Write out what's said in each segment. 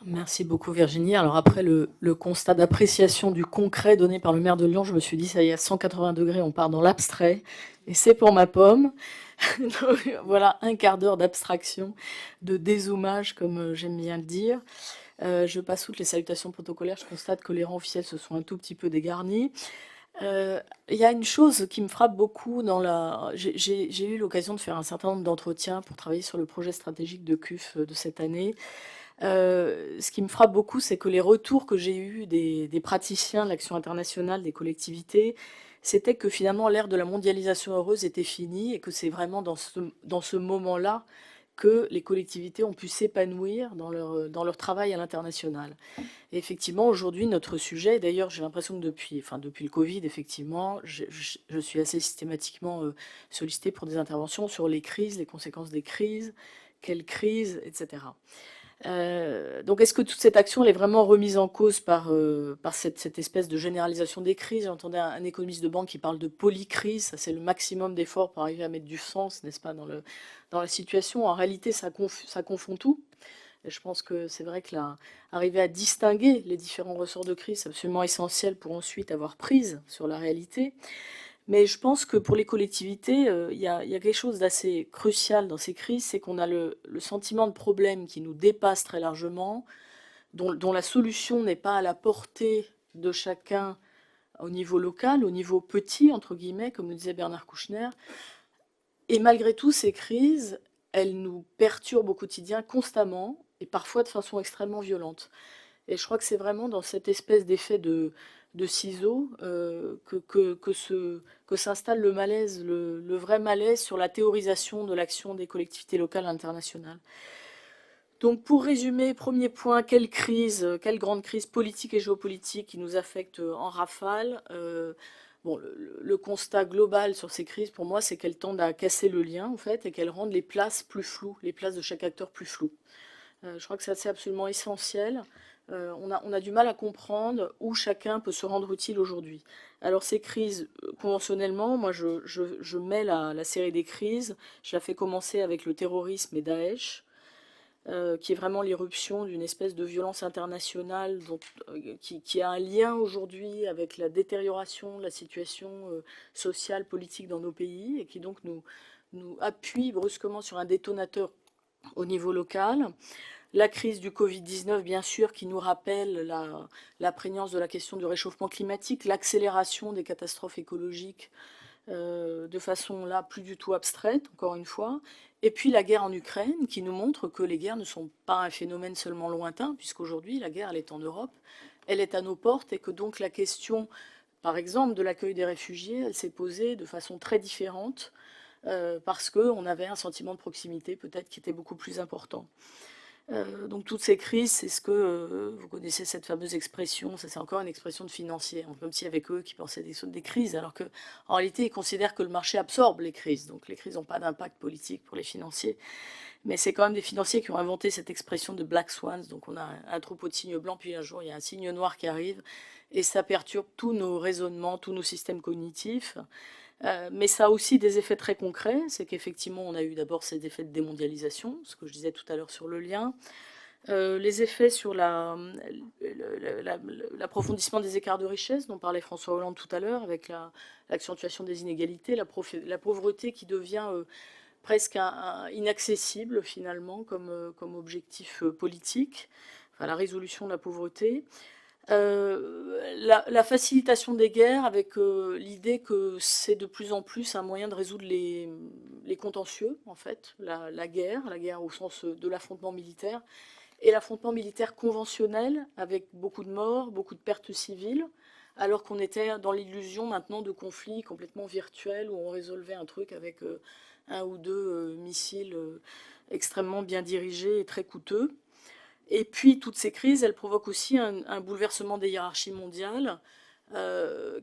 Merci beaucoup Virginie. Alors après le constat d'appréciation du concret donné par le maire de Lyon, je me suis dit, ça y est, à 180 degrés, on part dans l'abstrait, et c'est pour ma pomme. Donc, voilà, un quart d'heure d'abstraction, de dézoomage, comme j'aime bien le dire. Je passe toutes les salutations protocolaires, je constate que les rangs officiels se sont un tout petit peu dégarnis. Il y a une chose qui me frappe beaucoup dans la... J'ai eu l'occasion de faire un certain nombre d'entretiens pour travailler sur le projet stratégique de CUF de cette année. Ce qui me frappe beaucoup, c'est que les retours que j'ai eus des praticiens de l'action internationale, des collectivités, c'était que finalement l'ère de la mondialisation heureuse était finie et que c'est vraiment dans ce moment-là que les collectivités ont pu s'épanouir dans leur travail à l'international. Et effectivement, aujourd'hui, notre sujet, et d'ailleurs j'ai l'impression que depuis le Covid, effectivement, je suis assez systématiquement sollicitée pour des interventions sur les crises, les conséquences des crises, quelles crises, etc. Donc est-ce que toute cette action elle est vraiment remise en cause par cette espèce de généralisation des crises? J'entendais un économiste de banque qui parle de polycrise, ça c'est le maximum d'efforts pour arriver à mettre du sens, n'est-ce pas, dans la situation. En réalité, ça confond tout. Et je pense que c'est vrai que arriver à distinguer les différents ressorts de crise, c'est absolument essentiel pour ensuite avoir prise sur la réalité. Mais je pense que pour les collectivités, il y a quelque chose d'assez crucial dans ces crises, c'est qu'on a le sentiment de problème qui nous dépasse très largement, dont la solution n'est pas à la portée de chacun au niveau local, au niveau petit, entre guillemets, comme le disait Bernard Kouchner. Et malgré tout, ces crises, elles nous perturbent au quotidien constamment, et parfois de façon extrêmement violente. Et je crois que c'est vraiment dans cette espèce d'effet de ciseaux que s'installe le malaise, le vrai malaise sur la théorisation de l'action des collectivités locales internationales. Donc pour résumer, premier point, quelle grande crise politique et géopolitique qui nous affecte en rafale. Bon, le constat global sur ces crises, pour moi, c'est qu'elles tendent à casser le lien, en fait, et qu'elles rendent les places plus floues, les places de chaque acteur plus floues. Je crois que c'est absolument essentiel. On a du mal à comprendre où chacun peut se rendre utile aujourd'hui. Alors ces crises, conventionnellement, moi je mets la série des crises, je la fais commencer avec le terrorisme et Daesh, qui est vraiment l'irruption d'une espèce de violence internationale qui a un lien aujourd'hui avec la détérioration de la situation sociale, politique dans nos pays, et qui donc nous appuie brusquement sur un détonateur au niveau local. La crise du Covid-19, bien sûr, qui nous rappelle la prégnance de la question du réchauffement climatique, l'accélération des catastrophes écologiques de façon là plus du tout abstraite, encore une fois. Et puis la guerre en Ukraine, qui nous montre que les guerres ne sont pas un phénomène seulement lointain, puisqu'aujourd'hui la guerre elle est en Europe, elle est à nos portes, et que donc la question, par exemple, de l'accueil des réfugiés, elle s'est posée de façon très différente, parce qu'on avait un sentiment de proximité peut-être qui était beaucoup plus important. Donc toutes ces crises, c'est ce que, vous connaissez cette fameuse expression, ça c'est encore une expression de financiers, hein, comme s'il y avait qu'eux qui pensaient des crises, alors qu'en réalité ils considèrent que le marché absorbe les crises, donc les crises n'ont pas d'impact politique pour les financiers. Mais c'est quand même des financiers qui ont inventé cette expression de black swans, donc on a un troupeau de cygnes blancs, puis un jour il y a un cygne noir qui arrive, et ça perturbe tous nos raisonnements, tous nos systèmes cognitifs. Mais ça a aussi des effets très concrets, c'est qu'effectivement on a eu d'abord ces effets de démondialisation, ce que je disais tout à l'heure sur le lien, les effets sur l'approfondissement des écarts de richesse dont parlait François Hollande tout à l'heure, avec l'accentuation des inégalités, la pauvreté qui devient presque inaccessible finalement comme objectif politique, enfin, la résolution de la pauvreté. La facilitation des guerres avec l'idée que c'est de plus en plus un moyen de résoudre les contentieux, en fait, la guerre au sens de l'affrontement militaire, et l'affrontement militaire conventionnel avec beaucoup de morts, beaucoup de pertes civiles, alors qu'on était dans l'illusion maintenant de conflits complètement virtuels où on résolvait un truc avec un ou deux missiles extrêmement bien dirigés et très coûteux. Et puis toutes ces crises, elles provoquent aussi un bouleversement des hiérarchies mondiales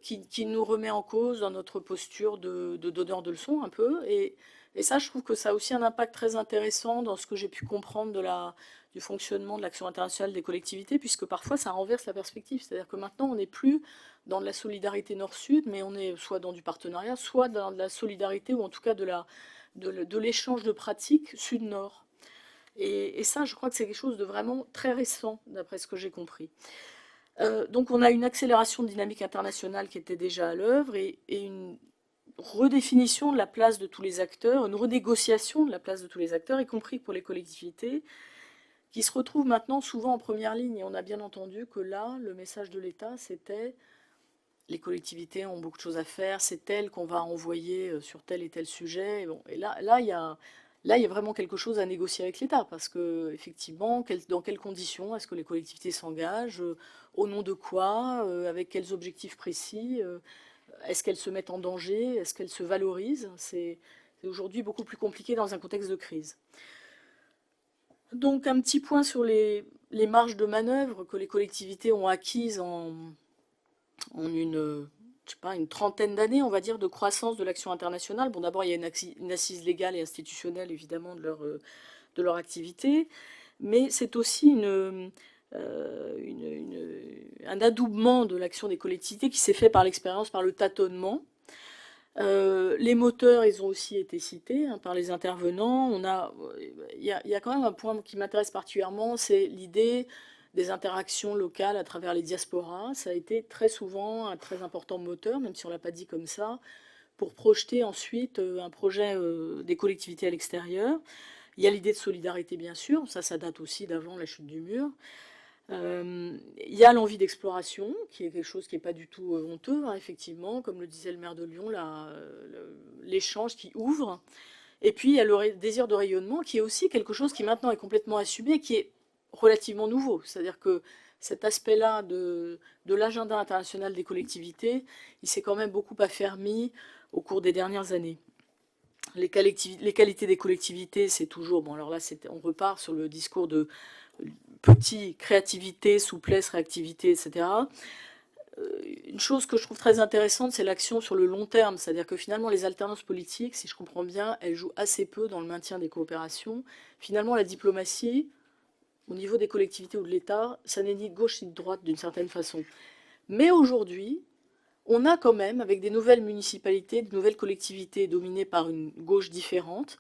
qui nous remet en cause dans notre posture de donneur de leçons un peu. Et ça, je trouve que ça a aussi un impact très intéressant dans ce que j'ai pu comprendre du fonctionnement de l'action internationale des collectivités, puisque parfois ça renverse la perspective. C'est-à-dire que maintenant, on n'est plus dans de la solidarité nord-sud, mais on est soit dans du partenariat, soit dans de la solidarité, ou en tout cas de l'échange de pratiques sud-nord. Et ça, je crois que c'est quelque chose de vraiment très récent, d'après ce que j'ai compris. Donc on a une accélération de dynamique internationale qui était déjà à l'œuvre et une redéfinition de la place de tous les acteurs, une renégociation de la place de tous les acteurs, y compris pour les collectivités, qui se retrouvent maintenant souvent en première ligne. Et on a bien entendu que là, le message de l'État, c'était les collectivités ont beaucoup de choses à faire, c'est elles qu'on va envoyer sur tel et tel sujet. Et, bon, et là, il y a vraiment quelque chose à négocier avec l'État, parce que effectivement, dans quelles conditions est-ce que les collectivités s'engagent, au nom de quoi, avec quels objectifs précis, est-ce qu'elles se mettent en danger, est-ce qu'elles se valorisent? C'est aujourd'hui beaucoup plus compliqué dans un contexte de crise. Donc un petit point sur les marges de manœuvre que les collectivités ont acquises en je sais pas, une trentaine d'années, on va dire, de croissance de l'action internationale. Bon, d'abord, il y a une assise légale et institutionnelle, évidemment, de leur activité, mais c'est aussi un adoubement de l'action des collectivités qui s'est fait par l'expérience, par le tâtonnement. Les moteurs, ils ont aussi été cités hein, par les intervenants. Il y a quand même un point qui m'intéresse particulièrement, c'est l'idée des interactions locales à travers les diasporas. Ça a été très souvent un très important moteur, même si on ne l'a pas dit comme ça, pour projeter ensuite un projet des collectivités à l'extérieur. Il y a l'idée de solidarité, bien sûr, ça date aussi d'avant la chute du mur. Il y a l'envie d'exploration, qui est quelque chose qui n'est pas du tout honteux, hein, effectivement, comme le disait le maire de Lyon, l'échange qui ouvre. Et puis il y a le désir de rayonnement, qui est aussi quelque chose qui maintenant est complètement assumé, qui est relativement nouveau. C'est-à-dire que cet aspect-là de l'agenda international des collectivités, il s'est quand même beaucoup affermi au cours des dernières années. Les qualités des collectivités, c'est toujours... Bon, alors là, on repart sur le discours de petit, créativité, souplesse, réactivité, etc. Une chose que je trouve très intéressante, c'est l'action sur le long terme. C'est-à-dire que finalement, les alternances politiques, si je comprends bien, elles jouent assez peu dans le maintien des coopérations. Finalement, la diplomatie, au niveau des collectivités ou de l'État, ça n'est ni de gauche ni de droite d'une certaine façon. Mais aujourd'hui, on a quand même, avec des nouvelles municipalités, des nouvelles collectivités dominées par une gauche différente,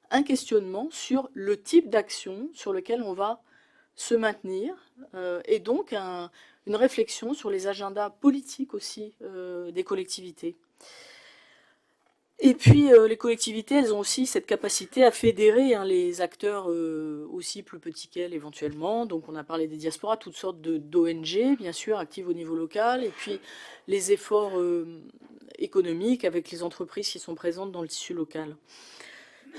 un questionnement sur le type d'action sur lequel on va se maintenir, et donc une réflexion sur les agendas politiques aussi des collectivités. Et puis les collectivités, elles ont aussi cette capacité à fédérer hein, les acteurs aussi plus petits qu'elles éventuellement. Donc on a parlé des diasporas, toutes sortes d'ONG, bien sûr, actives au niveau local, et puis les efforts économiques avec les entreprises qui sont présentes dans le tissu local.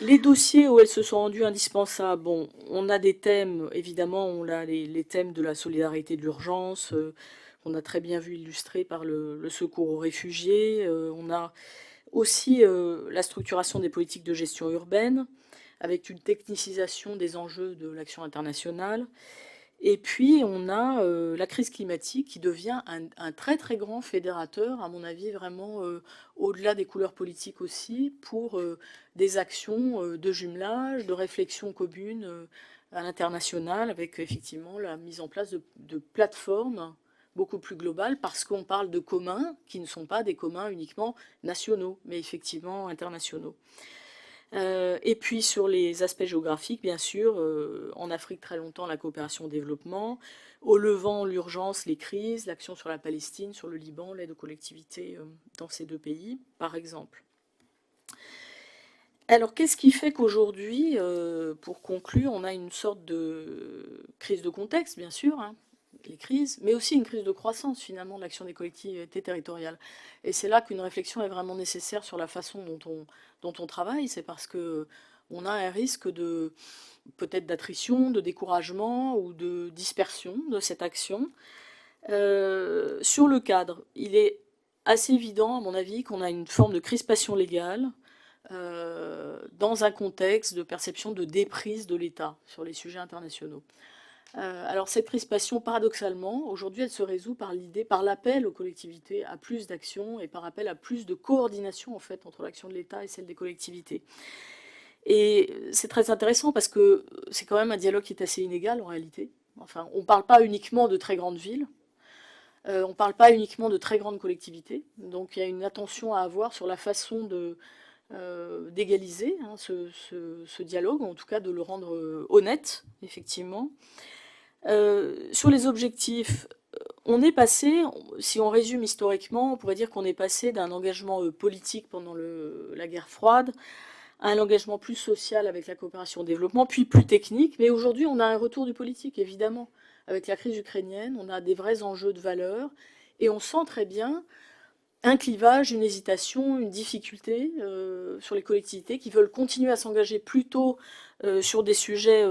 Les dossiers où elles se sont rendues indispensables, bon, on a des thèmes, évidemment, on a les thèmes de la solidarité de l'urgence, qu'on a très bien vu illustrés par le secours aux réfugiés. On a aussi la structuration des politiques de gestion urbaine, avec une technicisation des enjeux de l'action internationale. Et puis, on a la crise climatique qui devient un très très grand fédérateur, à mon avis, vraiment au-delà des couleurs politiques aussi, pour des actions de jumelage, de réflexion commune à l'international, avec effectivement la mise en place de plateformes beaucoup plus globales, parce qu'on parle de communs qui ne sont pas des communs uniquement nationaux, mais effectivement internationaux. Et puis sur les aspects géographiques, bien sûr, en Afrique très longtemps la coopération au développement, au Levant l'urgence, les crises, l'action sur la Palestine, sur le Liban, l'aide aux collectivités dans ces deux pays, par exemple. Alors qu'est-ce qui fait qu'aujourd'hui, pour conclure, on a une sorte de crise de contexte, bien sûr, hein, les crises, mais aussi une crise de croissance finalement de l'action des collectivités territoriales. Et c'est là qu'une réflexion est vraiment nécessaire sur la façon dont on travaille. C'est parce que on a un risque de peut-être d'attrition, de découragement ou de dispersion de cette action. Sur le cadre, il est assez évident, à mon avis, qu'on a une forme de crispation légale dans un contexte de perception de déprise de l'État sur les sujets internationaux. Alors cette crispation, paradoxalement, aujourd'hui, elle se résout par l'appel aux collectivités à plus d'action et par appel à plus de coordination en fait entre l'action de l'État et celle des collectivités. Et c'est très intéressant parce que c'est quand même un dialogue qui est assez inégal en réalité. Enfin, on ne parle pas uniquement de très grandes villes, on ne parle pas uniquement de très grandes collectivités. Donc il y a une attention à avoir sur la façon d'égaliser hein, ce dialogue, en tout cas de le rendre honnête, effectivement. Sur les objectifs, on est passé, si on résume historiquement, on pourrait dire qu'on est passé d'un engagement politique pendant la guerre froide à un engagement plus social avec la coopération au développement, puis plus technique. Mais aujourd'hui, on a un retour du politique, évidemment. Avec la crise ukrainienne, on a des vrais enjeux de valeur, et on sent très bien un clivage, une hésitation, une difficulté sur les collectivités qui veulent continuer à s'engager plutôt sur des sujets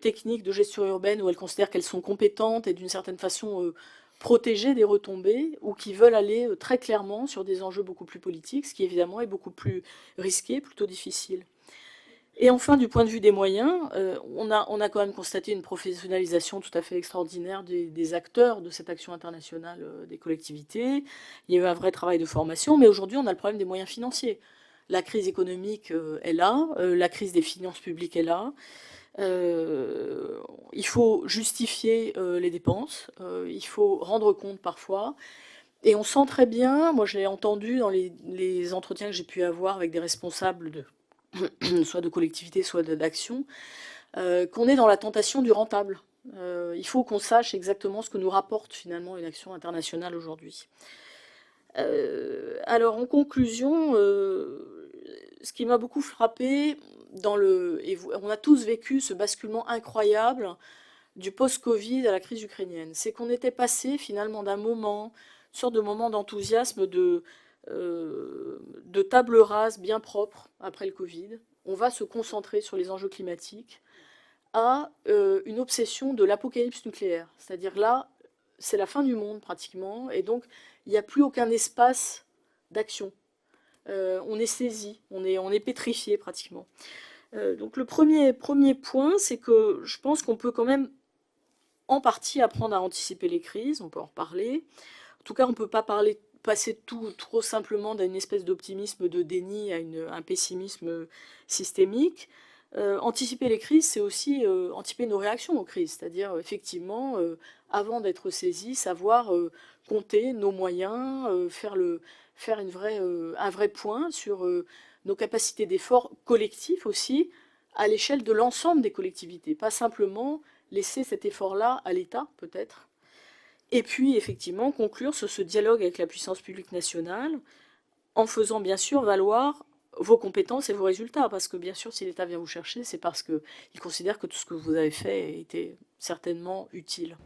techniques de gestion urbaine où elles considèrent qu'elles sont compétentes et d'une certaine façon protégées des retombées, ou qui veulent aller très clairement sur des enjeux beaucoup plus politiques, ce qui évidemment est beaucoup plus risqué, plutôt difficile. Et enfin, du point de vue des moyens, on a quand même constaté une professionnalisation tout à fait extraordinaire des acteurs de cette action internationale des collectivités. Il y a eu un vrai travail de formation, mais aujourd'hui, on a le problème des moyens financiers. La crise économique est là, la crise des finances publiques est là. Il faut justifier les dépenses, il faut rendre compte parfois. Et on sent très bien, moi je l'ai entendu dans les entretiens que j'ai pu avoir avec des responsables soit de collectivité, soit d'action, qu'on est dans la tentation du rentable. Il faut qu'on sache exactement ce que nous rapporte finalement une action internationale aujourd'hui. Alors en conclusion, ce qui m'a beaucoup frappé, on a tous vécu ce basculement incroyable du post-Covid à la crise ukrainienne, c'est qu'on était passé finalement d'un moment, une sorte de moment d'enthousiasme, de table rase bien propre après le Covid. On va se concentrer sur les enjeux climatiques, à une obsession de l'apocalypse nucléaire. C'est-à-dire là, c'est la fin du monde pratiquement, et donc il n'y a plus aucun espace d'action. On est saisi, on est pétrifié pratiquement. Donc le premier point, c'est que je pense qu'on peut quand même en partie apprendre à anticiper les crises, on peut en reparler. En tout cas, on ne peut pas passer tout trop simplement d'une espèce d'optimisme de déni à un pessimisme systémique. Anticiper les crises, c'est aussi anticiper nos réactions aux crises, c'est-à-dire effectivement, avant d'être saisi, savoir compter nos moyens, faire un vrai point sur nos capacités d'effort collectif aussi, à l'échelle de l'ensemble des collectivités, pas simplement laisser cet effort-là à l'État, peut-être. Et puis, effectivement, conclure sur ce dialogue avec la puissance publique nationale, en faisant bien sûr valoir vos compétences et vos résultats. Parce que bien sûr, si l'État vient vous chercher, c'est parce qu'il considère que tout ce que vous avez fait était certainement utile.